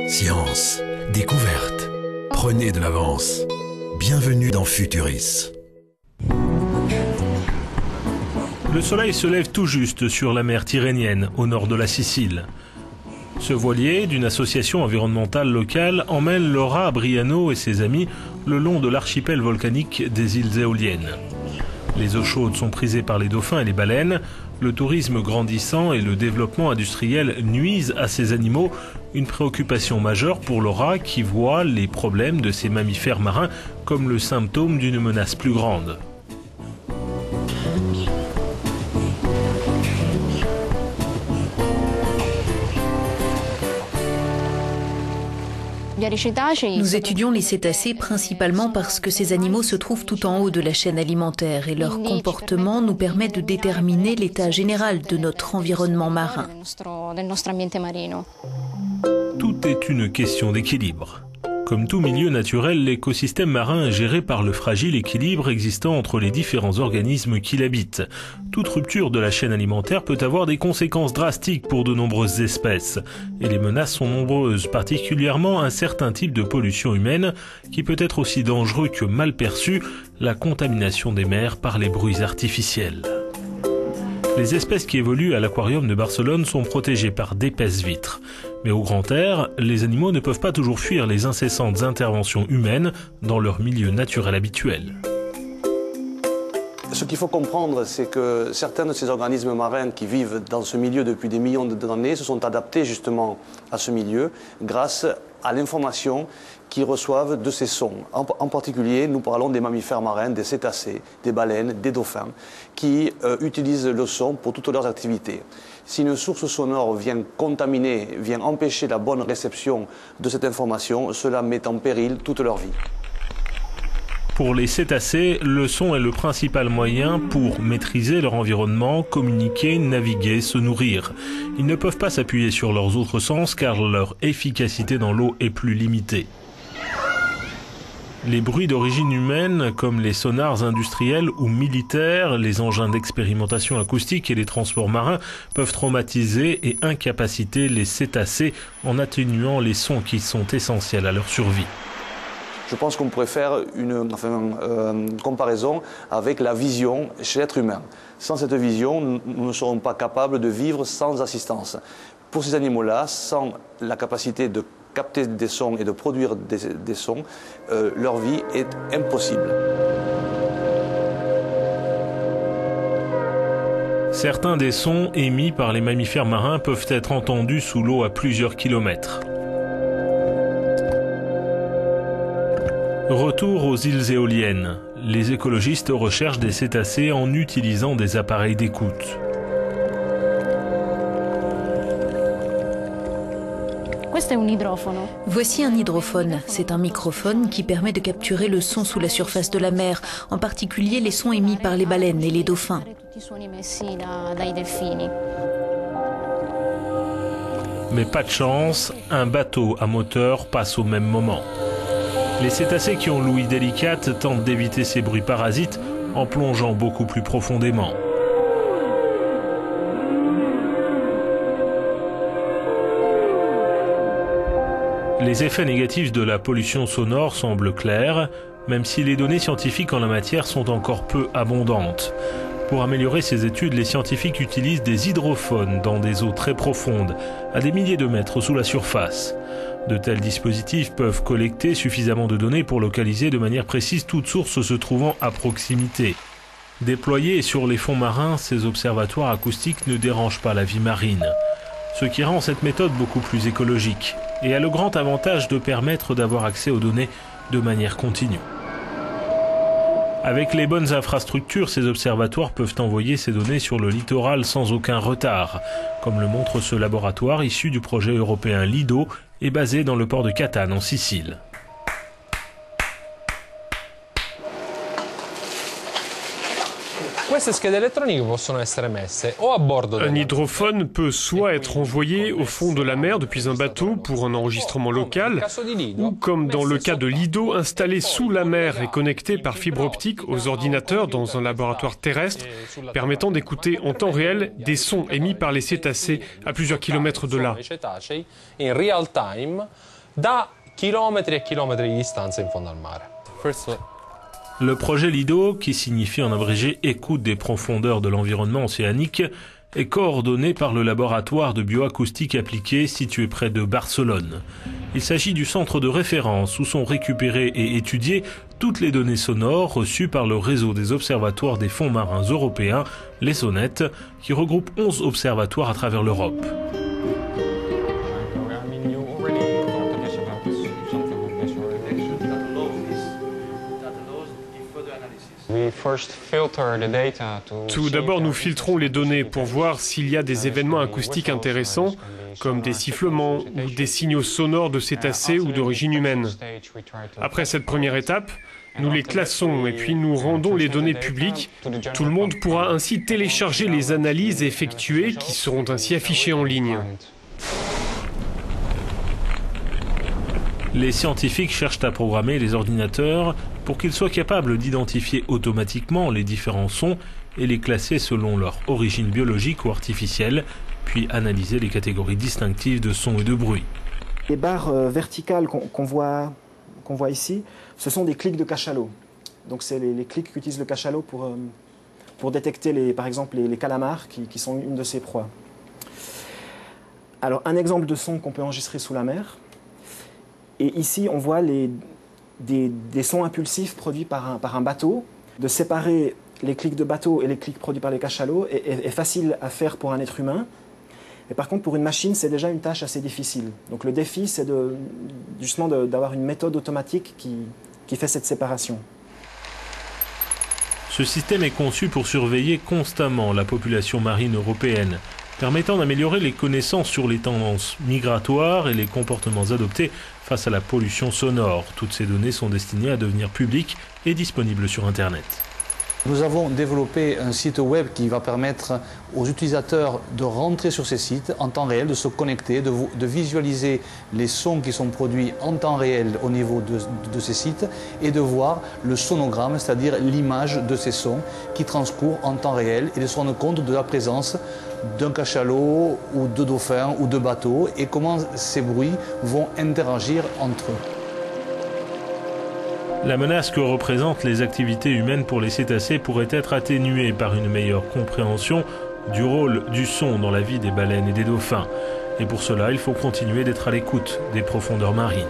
Science, découverte, prenez de l'avance. Bienvenue dans Futuris. Le soleil se lève tout juste sur la mer Tyrrhénienne, au nord de la Sicile. Ce voilier, d'une association environnementale locale, emmène Laura Briano et ses amis le long de l'archipel volcanique des îles Éoliennes. Les eaux chaudes sont prisées par les dauphins et les baleines. Le tourisme grandissant et le développement industriel nuisent à ces animaux. Une préoccupation majeure pour Laura qui voit les problèmes de ces mammifères marins comme le symptôme d'une menace plus grande. Nous étudions les cétacés principalement parce que ces animaux se trouvent tout en haut de la chaîne alimentaire et leur comportement nous permet de déterminer l'état général de notre environnement marin. Tout est une question d'équilibre. Comme tout milieu naturel, l'écosystème marin est géré par le fragile équilibre existant entre les différents organismes qui l'habitent. Toute rupture de la chaîne alimentaire peut avoir des conséquences drastiques pour de nombreuses espèces. Et les menaces sont nombreuses, particulièrement un certain type de pollution humaine qui peut être aussi dangereux que mal perçu, la contamination des mers par les bruits artificiels. Les espèces qui évoluent à l'aquarium de Barcelone sont protégées par d'épaisses vitres. Mais au grand air, les animaux ne peuvent pas toujours fuir les incessantes interventions humaines dans leur milieu naturel habituel. Ce qu'il faut comprendre, c'est que certains de ces organismes marins qui vivent dans ce milieu depuis des millions d'années se sont adaptés justement à ce milieu grâce à l'information qu'ils reçoivent de ces sons. En particulier, nous parlons des mammifères marins, des cétacés, des baleines, des dauphins, qui utilisent le son pour toutes leurs activités. Si une source sonore vient contaminer, vient empêcher la bonne réception de cette information, cela met en péril toute leur vie. Pour les cétacés, le son est le principal moyen pour maîtriser leur environnement, communiquer, naviguer, se nourrir. Ils ne peuvent pas s'appuyer sur leurs autres sens car leur efficacité dans l'eau est plus limitée. Les bruits d'origine humaine, comme les sonars industriels ou militaires, les engins d'expérimentation acoustique et les transports marins, peuvent traumatiser et incapaciter les cétacés en atténuant les sons qui sont essentiels à leur survie. Je pense qu'on pourrait faire une comparaison avec la vision chez l'être humain. Sans cette vision, nous ne serons pas capables de vivre sans assistance. Pour ces animaux-là, sans la capacité de capter des sons et de produire des sons, leur vie est impossible. Certains des sons émis par les mammifères marins peuvent être entendus sous l'eau à plusieurs kilomètres. Retour aux îles Éoliennes. Les écologistes recherchent des cétacés en utilisant des appareils d'écoute. Voici un hydrophone. C'est un microphone qui permet de capturer le son sous la surface de la mer, en particulier les sons émis par les baleines et les dauphins. Mais pas de chance, un bateau à moteur passe au même moment. Les cétacés qui ont l'ouïe délicate tentent d'éviter ces bruits parasites en plongeant beaucoup plus profondément. Les effets négatifs de la pollution sonore semblent clairs, même si les données scientifiques en la matière sont encore peu abondantes. Pour améliorer ces études, les scientifiques utilisent des hydrophones dans des eaux très profondes, à des milliers de mètres sous la surface. De tels dispositifs peuvent collecter suffisamment de données pour localiser de manière précise toute source se trouvant à proximité. Déployés sur les fonds marins, ces observatoires acoustiques ne dérangent pas la vie marine, ce qui rend cette méthode beaucoup plus écologique et a le grand avantage de permettre d'avoir accès aux données de manière continue. Avec les bonnes infrastructures, ces observatoires peuvent envoyer ces données sur le littoral sans aucun retard, comme le montre ce laboratoire issu du projet européen LIDO et basé dans le port de Catane en Sicile. Un hydrophone peut soit être envoyé au fond de la mer depuis un bateau pour un enregistrement local, ou comme dans le cas de Lido, installé sous la mer et connecté par fibre optique aux ordinateurs dans un laboratoire terrestre, permettant d'écouter en temps réel des sons émis par les cétacés à plusieurs kilomètres de là. Le projet Lido, qui signifie en abrégé Écoute des profondeurs de l'environnement océanique, est coordonné par le laboratoire de bioacoustique appliquée situé près de Barcelone. Il s'agit du centre de référence où sont récupérées et étudiées toutes les données sonores reçues par le réseau des observatoires des fonds marins européens, les SONET, qui regroupe 11 observatoires à travers l'Europe. Tout d'abord, nous filtrons les données pour voir s'il y a des événements acoustiques intéressants, comme des sifflements ou des signaux sonores de cétacés ou d'origine humaine. Après cette première étape, nous les classons et puis nous rendons les données publiques. Tout le monde pourra ainsi télécharger les analyses effectuées qui seront ainsi affichées en ligne. Les scientifiques cherchent à programmer les ordinateurs pour qu'ils soient capables d'identifier automatiquement les différents sons et les classer selon leur origine biologique ou artificielle, puis analyser les catégories distinctives de sons et de bruit. Les barres verticales qu'on voit ici, ce sont des clics de cachalot. Donc c'est les clics qu'utilise le cachalot pour détecter par exemple les calamars qui sont une de ses proies. Alors un exemple de son qu'on peut enregistrer sous la mer. Et ici, on voit des sons impulsifs produits par un bateau. De séparer les clics de bateau et les clics produits par les cachalots est facile à faire pour un être humain. Et par contre, pour une machine, c'est déjà une tâche assez difficile. Donc le défi, c'est justement d'avoir une méthode automatique qui fait cette séparation. Ce système est conçu pour surveiller constamment la population marine européenne, permettant d'améliorer les connaissances sur les tendances migratoires et les comportements adoptés face à la pollution sonore. Toutes ces données sont destinées à devenir publiques et disponibles sur Internet. Nous avons développé un site web qui va permettre aux utilisateurs de rentrer sur ces sites en temps réel, de se connecter, de visualiser les sons qui sont produits en temps réel au niveau de ces sites et de voir le sonogramme, c'est-à-dire l'image de ces sons qui transcourent en temps réel et de se rendre compte de la présence d'un cachalot ou de dauphins ou de bateaux et comment ces bruits vont interagir entre eux. La menace que représentent les activités humaines pour les cétacés pourrait être atténuée par une meilleure compréhension du rôle du son dans la vie des baleines et des dauphins. Et pour cela, il faut continuer d'être à l'écoute des profondeurs marines.